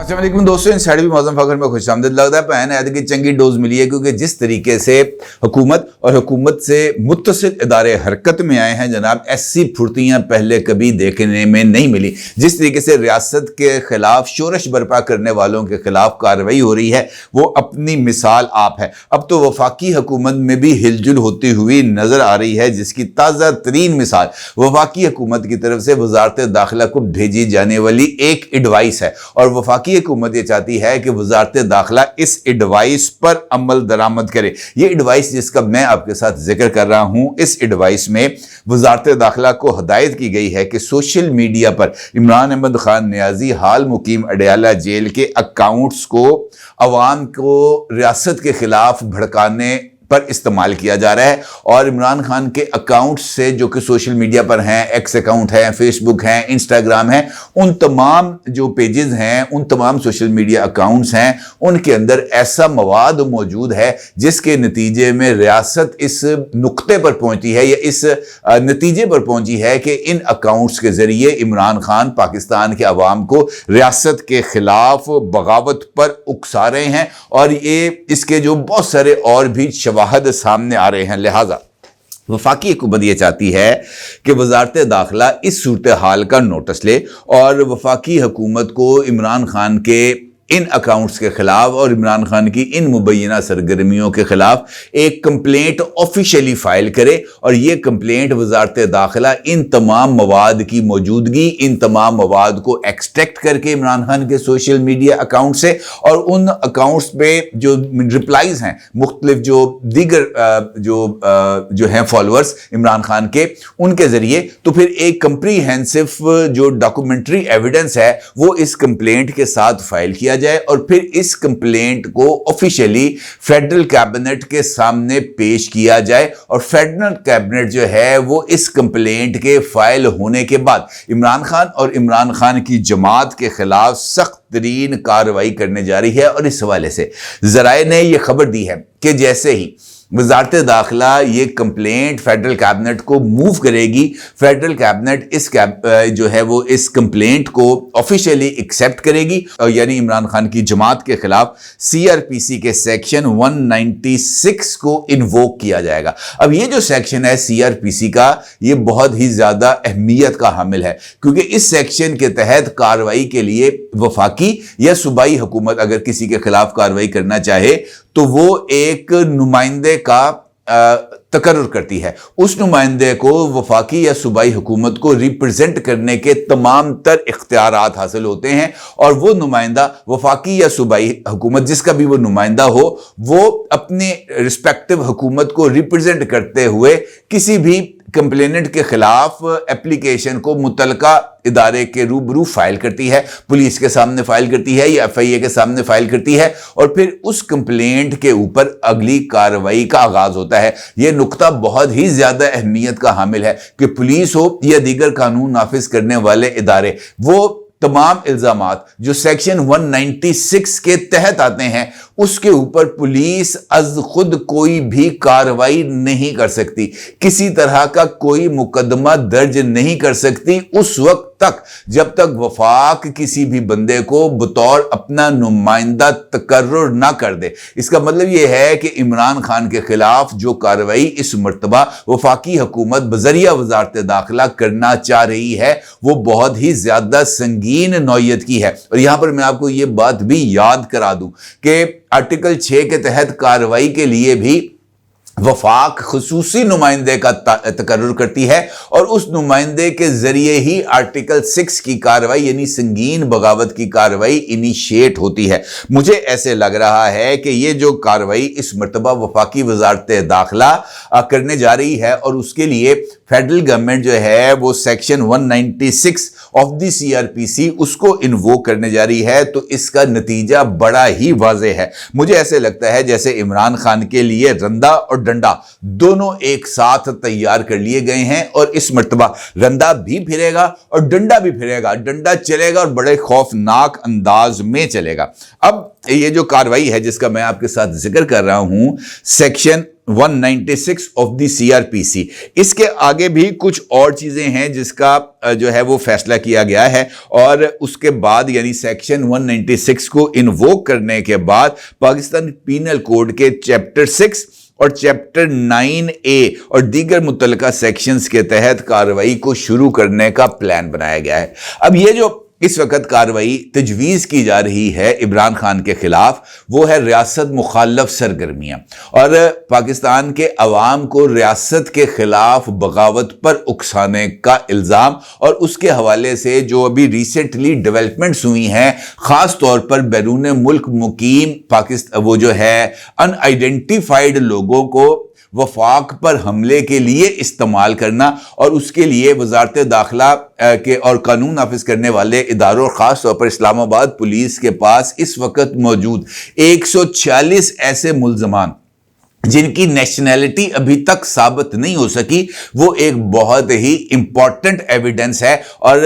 السلام علیکم دوستو، انسائیڈ بھی موزم فخر میں خوش آمدید لگتا ہے پہن ہے کہ چنگی ڈوز ملی ہے، کیونکہ جس طریقے سے حکومت اور حکومت سے متصل ادارے حرکت میں آئے ہیں جناب، ایسی پھرتیاں پہلے کبھی دیکھنے میں نہیں ملی۔ جس طریقے سے ریاست کے خلاف شورش برپا کرنے والوں کے خلاف کارروائی ہو رہی ہے، وہ اپنی مثال آپ ہے۔ اب تو وفاقی حکومت میں بھی ہل جل ہوتی ہوئی نظر آ رہی ہے، جس کی تازہ ترین مثال وفاقی حکومت کی طرف سے وزارت داخلہ کو بھیجی جانے والی ایک ایڈوائس ہے، اور وفاقی حکومت یہ چاہتی ہے کہ وزارت داخلہ اس ایڈوائس پر عمل درآمد کرے۔ یہ ایڈوائس جس کا میں آپ کے ساتھ ذکر کر رہا ہوں، اس ایڈوائس میں وزارت داخلہ کو ہدایت کی گئی ہے کہ سوشل میڈیا پر عمران احمد خان نیازی حال مقیم اڈیالہ جیل کے اکاؤنٹس کو عوام کو ریاست کے خلاف بھڑکانے پر استعمال کیا جا رہا ہے، اور عمران خان کے اکاؤنٹ سے جو کہ سوشل میڈیا پر ہیں، ایکس اکاؤنٹ ہیں، فیس بک ہیں، انسٹاگرام ہیں، ان تمام جو پیجز ہیں، ان تمام سوشل میڈیا اکاؤنٹس ہیں، ان کے اندر ایسا مواد موجود ہے جس کے نتیجے میں ریاست اس نقطے پر پہنچی ہے یا اس نتیجے پر پہنچی ہے کہ ان اکاؤنٹس کے ذریعے عمران خان پاکستان کے عوام کو ریاست کے خلاف بغاوت پر اکسا رہے ہیں، اور یہ اس کے جو بہت سارے اور بھی شواہد سامنے آ رہے ہیں۔ لہٰذا وفاقی حکومت یہ چاہتی ہے کہ وزارت داخلہ اس صورتحال کا نوٹس لے اور وفاقی حکومت کو عمران خان کے ان اکاؤنٹس کے خلاف اور عمران خان کی ان مبینہ سرگرمیوں کے خلاف ایک کمپلینٹ آفیشیلی فائل کرے، اور یہ کمپلینٹ وزارت داخلہ ان تمام مواد کی موجودگی، ان تمام مواد کو ایکسٹریکٹ کر کے عمران خان کے سوشل میڈیا اکاؤنٹ سے، اور ان اکاؤنٹس پہ جو ریپلائز ہیں مختلف جو دیگر جو ہیں فالوورز عمران خان کے، ان کے ذریعے تو پھر ایک کمپریہنسو جو ڈاکومنٹری ایویڈنس ہے وہ اس کمپلینٹ کے ساتھ فائل کیا جائے، اور پھر اس کمپلینٹ کو آفیشیلی فیڈرل کیبنٹ کے سامنے پیش کیا جائے، اور فیڈرل کیبنٹ جو ہے وہ اس کمپلینٹ کے فائل ہونے کے بعد عمران خان اور عمران خان کی جماعت کے خلاف سخت ترین کارروائی کرنے جا رہی ہے۔ اور اس حوالے سے ذرائع نے یہ خبر دی ہے کہ جیسے ہی وزارت داخلہ یہ کمپلینٹ فیڈرل کیبنٹ کو موو کرے گی، فیڈرل کیبنٹ جو ہے وہ اس کمپلینٹ کو آفیشیلی ایکسیپٹ کرے گی، یعنی عمران خان کی جماعت کے خلاف CRPC کے سیکشن 196 کو انووک کیا جائے گا۔ اب یہ جو سیکشن ہے CRPC کا، یہ بہت ہی زیادہ اہمیت کا حامل ہے، کیونکہ اس سیکشن کے تحت کارروائی کے لیے وفاقی یا صوبائی حکومت اگر کسی کے خلاف کارروائی کرنا چاہے تو وہ ایک نمائندے کا تقرر کرتی ہے۔ اس نمائندے کو وفاقی یا صوبائی حکومت کو ریپرزینٹ کرنے کے تمام تر اختیارات حاصل ہوتے ہیں، اور وہ نمائندہ وفاقی یا صوبائی حکومت جس کا بھی وہ نمائندہ ہو، وہ اپنے رسپیکٹو حکومت کو ریپرزینٹ کرتے ہوئے کسی بھی کمپلیننٹ کے خلاف اپلیکیشن کو متعلقہ ادارے کے روبرو فائل کرتی ہے، پولیس کے سامنے فائل کرتی ہے یا FIA کے سامنے فائل کرتی ہے، اور پھر اس کمپلینٹ کے اوپر اگلی کارروائی کا آغاز ہوتا ہے۔ یہ نقطہ بہت ہی زیادہ اہمیت کا حامل ہے کہ پولیس ہو یا دیگر قانون نافذ کرنے والے ادارے، وہ تمام الزامات جو سیکشن 196 کے تحت آتے ہیں اس کے اوپر پولیس از خود کوئی بھی کارروائی نہیں کر سکتی، کسی طرح کا کوئی مقدمہ درج نہیں کر سکتی اس وقت تک جب تک وفاق کسی بھی بندے کو بطور اپنا نمائندہ تقرر نہ کر دے۔ اس کا مطلب یہ ہے کہ عمران خان کے خلاف جو کارروائی اس مرتبہ وفاقی حکومت بذریعہ وزارت داخلہ کرنا چاہ رہی ہے وہ بہت ہی زیادہ سنگین نوعیت کی ہے۔ اور یہاں پر میں آپ کو یہ بات بھی یاد کرا دوں کہ آرٹیکل 6 کے تحت کارروائی کے لیے بھی وفاق خصوصی نمائندے کا تقرر کرتی ہے، اور اس نمائندے کے ذریعے ہی آرٹیکل 6 کی کارروائی یعنی سنگین بغاوت کی کارروائی انیشیٹ ہوتی ہے۔ مجھے ایسے لگ رہا ہے کہ یہ جو کارروائی اس مرتبہ وفاقی وزارت داخلہ کرنے جا رہی ہے، اور اس کے لیے فیڈرل گورنمنٹ جو ہے وہ سیکشن 196 آف دی CRPC اس کو انووک کرنے جا رہی ہے، تو اس کا نتیجہ بڑا ہی واضح ہے۔ مجھے ایسے لگتا ہے جیسے عمران خان کے لیے رندا اور ڈنڈا دونوں ایک ساتھ تیار کر لیے گئے ہیں، اور اس مرتبہ رندا بھی پھرے گا اور ڈنڈا بھی پھرے گا، ڈنڈا چلے گا اور بڑے خوفناک انداز میں چلے گا۔ اب یہ جو کارروائی ہے جس کا میں آپ کے ساتھ ذکر کر رہا ہوں، سیکشن 196 ऑफ दी CRPC। इसके आगे भी कुछ और चीजें हैं जिसका जो है वो फैसला किया गया है, और उसके बाद यानी सेक्शन 196 को इन्वोक करने के बाद पाकिस्तान पीनल कोड के चैप्टर 6 और चैप्टर 9A और दीगर मुतल्लिका सेक्शंस के तहत कार्रवाई को शुरू करने का प्लान बनाया गया है। अब ये जो इस वक्त कार्रवाई तजवीज़ की जा रही है इमरान खान के खिलाफ, वो है रियासत मुखालफ सरगर्मियाँ, और पाकिस्तान के अवाम को रियासत के खिलाफ बगावत पर उकसाने का इल्ज़ाम, और उसके हवाले से जो अभी रिसेंटली डेवलपमेंट्स हुई हैं, ख़ास तौर पर बैरून मुल्क मुकीम पाकिस्तान वो जो है अनआइडेंटिफाइड लोगों को वफाक पर हमले के लिए इस्तेमाल करना, और उसके लिए वजारत दाखिला के और कानून नाफिज करने वाले इदारों, खास तौर पर इस्लामाबाद पुलिस के पास इस वक्त मौजूद 146 ऐसे मुल्ज़मान जिनकी नेशनैलिटी अभी तक साबित नहीं हो सकी, वो एक बहुत ही इंपॉर्टेंट एविडेंस है। और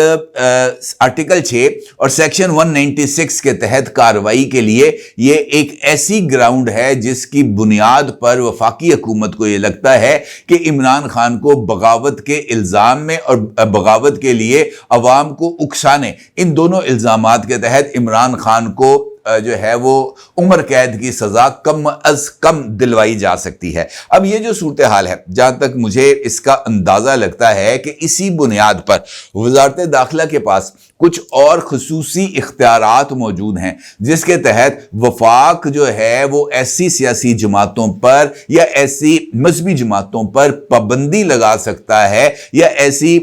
आर्टिकल 6 और सेक्शन 196 के तहत कार्रवाई के लिए ये एक ऐसी ग्राउंड है जिसकी बुनियाद पर वफाकी हुकूमत को ये लगता है कि इमरान खान को बगावत के इल्ज़ाम में और बगावत के लिए अवाम को उकसाने, इन दोनों इल्ज़ामात के तहत इमरान खान को जो है वो उम्र कैद की सजा कम अज कम दिलवाई जा सकती है। अब ये जो सूरत हाल है, जहां तक मुझे इसका अंदाजा लगता है कि इसी बुनियाद पर वजारत दाखिला के पास कुछ और खुसूसी इख्तियारात मौजूद हैं, जिसके तहत वफाक जो है वो ऐसी सियासी जमातों पर या ऐसी मजहबी जमातों पर पाबंदी लगा सकता है, या ऐसी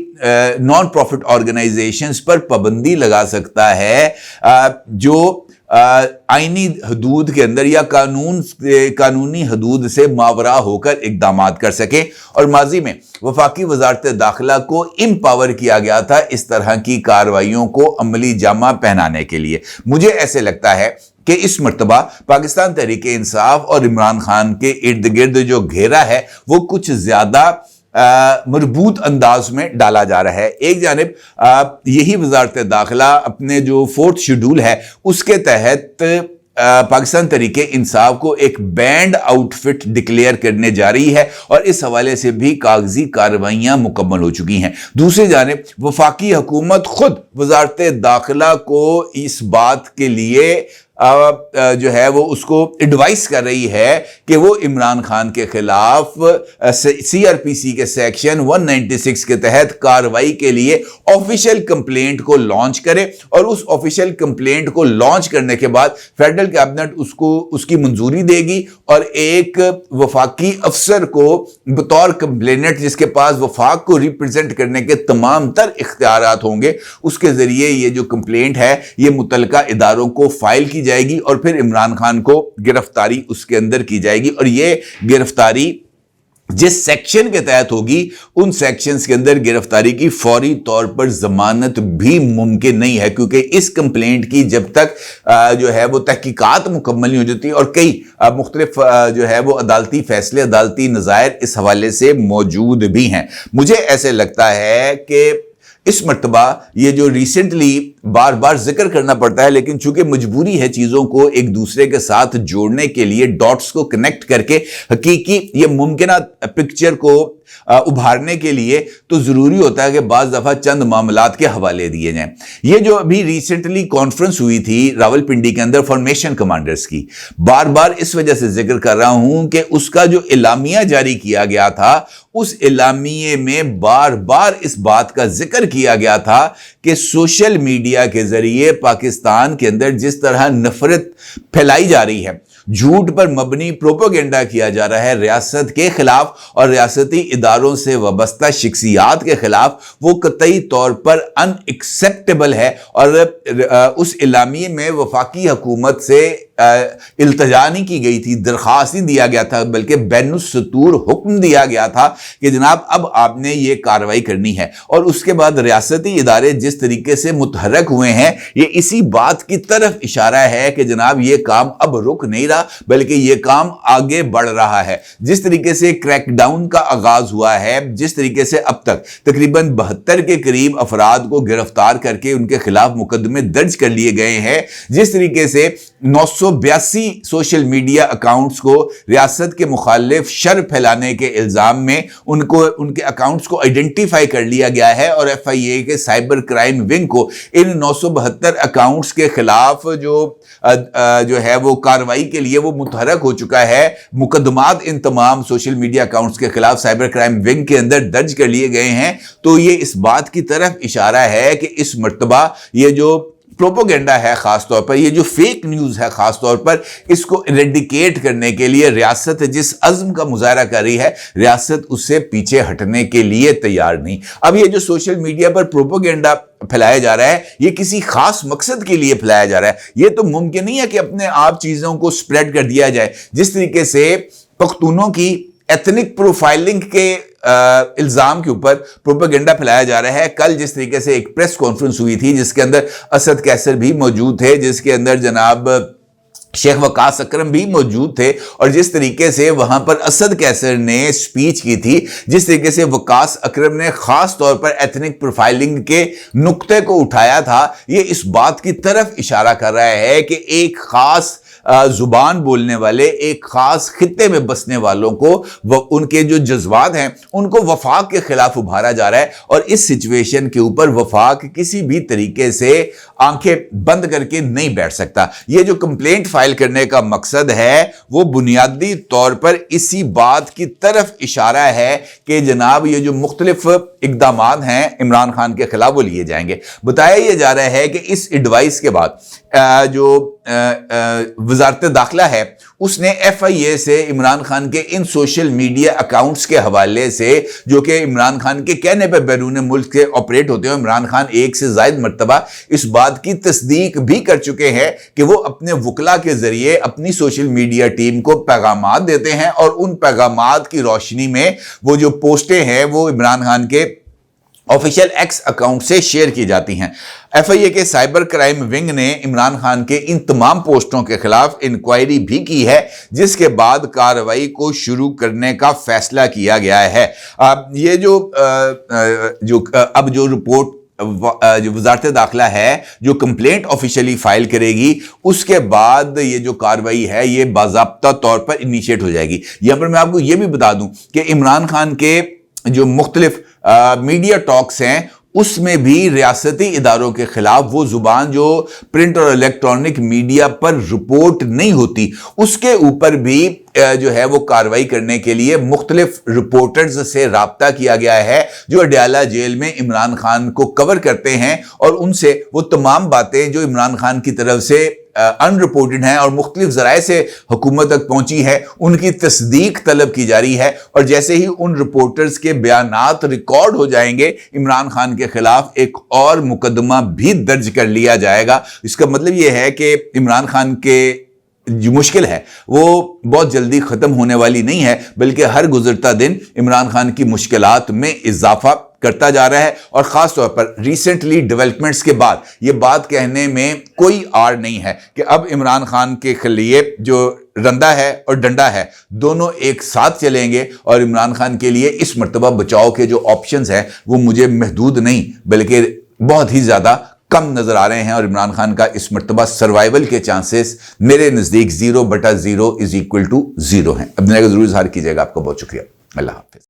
नॉन प्रॉफिट ऑर्गेनाइजेशंस पर पाबंदी लगा सकता है जो आईनी हदूद के अंदर या कानूनी हदूद से मावरा होकर इकदामात कर सके। और माजी में वफाकी वजारत दाखिला को एम्पावर किया गया था इस तरह की कार्रवाइयों को अमली जामा पहनाने के लिए। मुझे ऐसे लगता है कि इस मर्तबा पाकिस्तान तहरीक इंसाफ और इमरान खान के इर्द गिर्द जो घेरा है वो कुछ ज्यादा मजबूत अंदाज में डाला जा रहा है। एक जानिब यही वजारत दाखिला अपने जो 4th शेड्यूल है उसके तहत पाकिस्तान तहरीक इंसाफ को एक बैंड आउटफिट डिक्लेयर करने जा रही है, और इस हवाले से भी कागजी कार्रवाइयां मुकम्मल हो चुकी हैं। दूसरी जानिब वफाकी हुकूमत खुद वजारत दाखिला को इस बात के लिए जो है वो उसको एडवाइस कर रही है कि वो इमरान खान के खिलाफ CRPC के सेक्शन 196 के तहत कार्रवाई के लिए ऑफिशियल कंप्लेंट को लॉन्च करे, और उस ऑफिशियल कंप्लेंट को लॉन्च करने के बाद फेडरल कैबिनेट उसको उसकी मंजूरी देगी, और एक वफाकी अफसर को बतौर कंप्लेनेंट जिसके पास वफाक को रिप्रेजेंट करने के तमाम तर इख्तियारात होंगे, उसके जरिए ये जो कंप्लेंट है ये मुतल्लिका इदारों को फाइल की जाएगी, और फिर इमरान खान को गिरफ्तारी उसके अंदर की जाएगी। और ये गिरफ्तारी जिस सेक्शन के तहत होगी उन सेक्शंस के अंदर गिरफ्तारी की फौरी तौर पर जमानत भी मुमकिन नहीं है, क्योंकि इस कंप्लेंट की जब तक जो है वो तहकीकात मुकम्मल नहीं हो जाती, और कई मुख्तलिफ जो है वो अदालती फैसले, अदालती नज़ायर इस हवाले से मौजूद भी हैं। मुझे ऐसे लगता है कि इस मर्तबा ये जो रिसेंटली बार बार जिक्र करना पड़ता है, लेकिन चूंकि मजबूरी है चीज़ों को एक दूसरे के साथ जोड़ने के लिए, डॉट्स को कनेक्ट करके हकीकी ये मुमकिना पिक्चर को उभारने के लिए, तो ज़रूरी होता है कि बाज़ दफ़ा चंद मामलात के हवाले दिए जाएं। ये जो अभी रिसेंटली कॉन्फ्रेंस हुई थी रावलपिंडी के अंदर फॉर्मेशन कमांडर्स की, बार बार इस वजह से जिक्र कर रहा हूं कि उसका जो इलामिया जारी किया गया था, उस इलामिये में बार बार इस बात का जिक्र किया गया था कि सोशल मीडिया के जरिए पाकिस्तान के अंदर जिस तरह नफरत फैलाई जा रही है, झूठ पर मबनी प्रोपेगेंडा किया जा रहा है रियासत के खिलाफ और रियासती इदारों से वाबस्ता शख्सियात के खिलाफ, वो कतई तौर पर अनएक्सेप्टेबल है। और उस इलामी में वफाकी हुकूमत से इल्तजा नहीं की गई थी, दरख्वास्त नहीं दिया गया था, बल्कि बैनुस्सतूर हुक्म दिया गया था कि जनाब अब आपने ये कार्रवाई करनी है। और उसके बाद रियासती इदारे जिस तरीके से मुतहरक हुए हैं, ये इसी बात की तरफ इशारा है कि जनाब ये काम अब रुक नहीं रहा, बल्कि ये काम आगे बढ़ रहा है। जिस तरीके से क्रैकडाउन का आगाज आगाज हुआ है, जिस तरीके से अब तक तकरीबन 72 के करीब अफराद को गिरफ्तार करके उनके खिलाफ मुकदमे दर्ज कर लिए गए हैं, जिस तरीके से 982 सोशल मीडिया अकाउंट्स को रियासत के मुखालिफ शर फैलाने के इल्जाम में उनके अकाउंट्स को आइडेंटिफाई कर लिया गया है और FIA के साइबर क्राइम विंग को इन 972 अकाउंट्स के खिलाफ जो है वो कार्रवाई के लिए वो मुतहरक हो चुका है। मुकदमात इन तमाम सोशल मीडिया अकाउंट्स के खिलाफ साइबर क्राइम विंग के अंदर दर्ज कर लिए गए हैं। तो ये इस बात की तरफ इशारा है कि इस मर्तबा ये जो प्रोपोगेंडा है, खास तौर पर ये जो फेक न्यूज़ है, खास तौर पर इसको इरेडिकेट करने के लिए रियासत जिस अज़्म का मुजाहरा कर रही है, रियासत उससे पीछे हटने के लिए तैयार नहीं। अब ये जो सोशल मीडिया पर प्रोपोगेंडा फैलाया जा रहा है, ये किसी खास मकसद के लिए फैलाया जा रहा है। ये तो मुमकिन नहीं है कि अपने आप चीज़ों को स्प्रेड कर दिया जाए। जिस तरीके से पख्तूनों की एथनिक प्रोफाइलिंग के इल्जाम के ऊपर प्रोपेगेंडा फैलाया जा रहा है। कल जिस तरीके से एक प्रेस कॉन्फ्रेंस हुई थी जिसके अंदर असद कैसर भी मौजूद थे, जिसके अंदर जनाब शेख वकास अकरम भी मौजूद थे, और जिस तरीके से वहां पर असद कैसर ने स्पीच की थी, जिस तरीके से वकास अकरम ने खास तौर पर एथनिक प्रोफाइलिंग के नुक्ते को उठाया था, ये इस बात की तरफ इशारा कर रहा है कि एक खास जुबान बोलने वाले, एक खास खित्ते में बसने वालों को उनके जो जज्बात हैं उनको वफाक के खिलाफ उभारा जा रहा है। और इस सिचुएशन के ऊपर वफाक किसी भी तरीके से आंखें बंद करके नहीं बैठ सकता। ये जो कंप्लेंट फाइल करने का मकसद है वो बुनियादी तौर पर इसी बात की तरफ इशारा है कि जनाब ये जो मुख्तलिफ इक़दामात हैं इमरान खान के खिलाफ वो लिए जाएंगे। बताया यह जा रहा है कि इस एडवाइस के बाद जो वजारत दाखिला है उसने FIA से इमरान खान के इन सोशल मीडिया अकाउंट्स के हवाले से, जो कि इमरान खान के कहने पर बैरून मुल्क से ऑपरेट होते हैं, इमरान खान एक से ज़ायद मरतबा इस बात की तस्दीक भी कर चुके हैं कि वो अपने वकला के जरिए अपनी सोशल मीडिया टीम को पैगामात देते हैं और उन पैगामात की रोशनी में वो जो पोस्टें हैं वो इमरान खान के ऑफिशियल X अकाउंट से शेयर की जाती हैं। FIA के साइबर क्राइम विंग ने इमरान खान के इन तमाम पोस्टों के खिलाफ इंक्वायरी भी की है, जिसके बाद कार्रवाई को शुरू करने का फैसला किया गया है। ये अब जो रिपोर्ट जो वजारत दाखिला है जो कंप्लेंट ऑफिशियली फाइल करेगी, उसके बाद ये जो कार्रवाई है ये बाज़ाब्ता तौर पर इनिशिएट हो जाएगी। यहां पर मैं आपको ये भी बता दूं कि इमरान खान के जो मुख्तलिफ मीडिया टॉक्स हैं उसमें भी रियासती इदारों के खिलाफ वो जुबान जो प्रिंट और इलेक्ट्रॉनिक मीडिया पर रिपोर्ट नहीं होती, उसके ऊपर भी जो है वो कार्रवाई करने के लिए मुख्तलिफ रिपोर्टर्स से राब्ता किया गया है जो अडयाला जेल में इमरान खान को कवर करते हैं, और उनसे वो तमाम बातें जो इमरान खान की तरफ से अनरिपोर्टेड हैं और मुख्तलिफ ज़राए से हुकूमत तक पहुंची है उनकी तस्दीक तलब की जा रही है। और जैसे ही उन रिपोर्टर्स के बयानात रिकॉर्ड हो जाएंगे, इमरान खान के खिलाफ एक और मुकदमा भी दर्ज कर लिया जाएगा। इसका मतलब यह है कि इमरान खान के जो मुश्किल है वो बहुत जल्दी ख़त्म होने वाली नहीं है, बल्कि हर गुजरता दिन इमरान खान की मुश्किलात में इजाफा करता जा रहा है। और ख़ास तौर पर रिसेंटली डेवलपमेंट्स के बाद ये बात कहने में कोई आड़ नहीं है कि अब इमरान खान के लिए जो रंदा है और डंडा है दोनों एक साथ चलेंगे, और इमरान खान के लिए इस मर्तबा बचाव के जो ऑप्शंस हैं वो मुझे महदूद नहीं बल्कि बहुत ही ज़्यादा कम नजर आ रहे हैं। और इमरान खान का इस मर्तबा सर्वाइवल के चांसेस मेरे नज़दीक 0/0 = 0 हैं। अपने का जरूर इज़हार कीजिएगा। आपका बहुत शुक्रिया। अल्लाह हाफ़िज़।